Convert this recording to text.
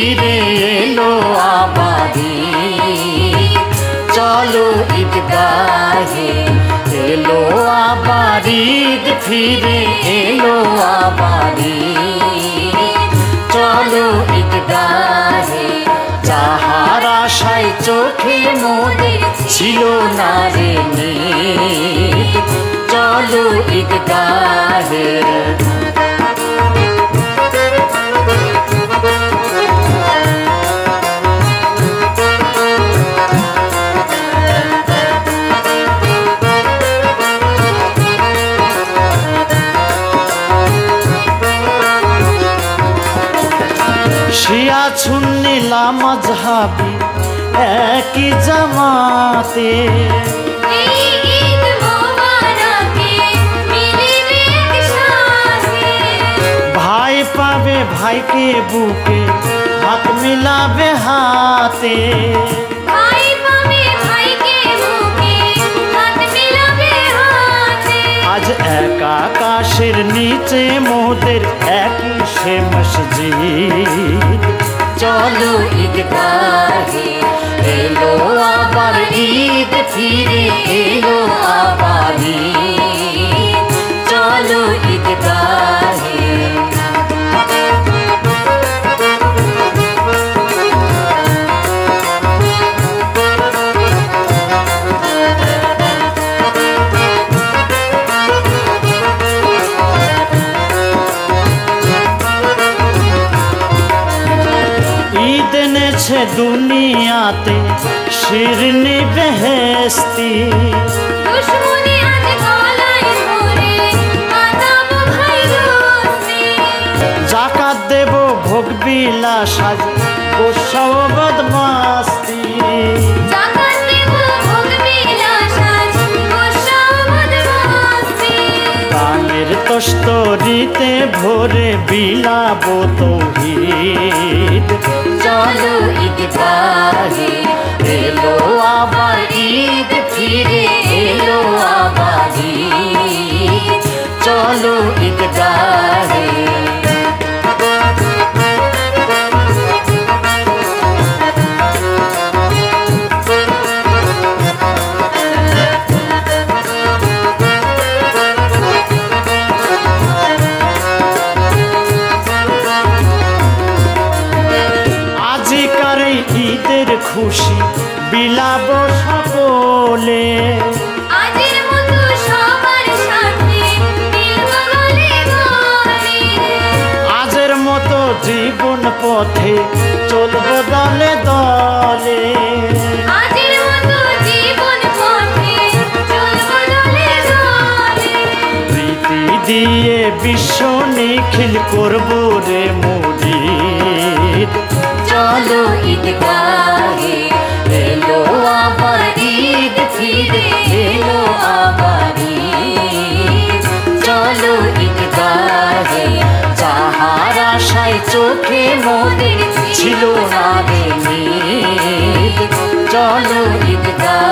ফিরে এলো আবার ঈদ, চলো ঈদগাহে এলো আবার ঈদ, ফিরে এলো আবার ঈদ, চলো ঈদগাহে। যাহার আশায় চোখে মোদের ছিল না রে নিদ, চলো ঈদগাহে। শিয়া সুন্নি মাযহাবি একই জামাতে, ভাই পাবে ভাইকে বুকে, হাত মিলাবে হাতে। আজ এক আকাশের নিচে মোদের একই সে মসজিদ, চলো ঈদগাহে এলো আবার ঈদ, ফিরে এলো আবার ঈদ, চলো ঈদগাহে। ঈদ এনেছে দুনিয়াতে শিরনি বেহেশতি, জাকাত দেব ভোগ বিলাস আজ গোসা ও বদমাস্তি। গানের তস্তরিতে ভরে বিলাবো তৌহিদ, চলো ঈদগাহে এলো আবার ঈদ, ফিরে এলো আবার ঈদ, চলো ঈদগাহে। ঈদের খুশি বিলাব সকলে, আজের মতো জীবন পথে চলব দলে দলে, প্রীতি দিয়ে বিশ্ব নিখিল করব রে মুরিদ, চলো ঈদগাহে এলো আবার ঈদ, ফিরে এলো আবার ঈদ, চলো ঈদগাহে। যাহার আশায় চোখে মোদের ছিল না রে নিদ, চলো ঈদগাহে।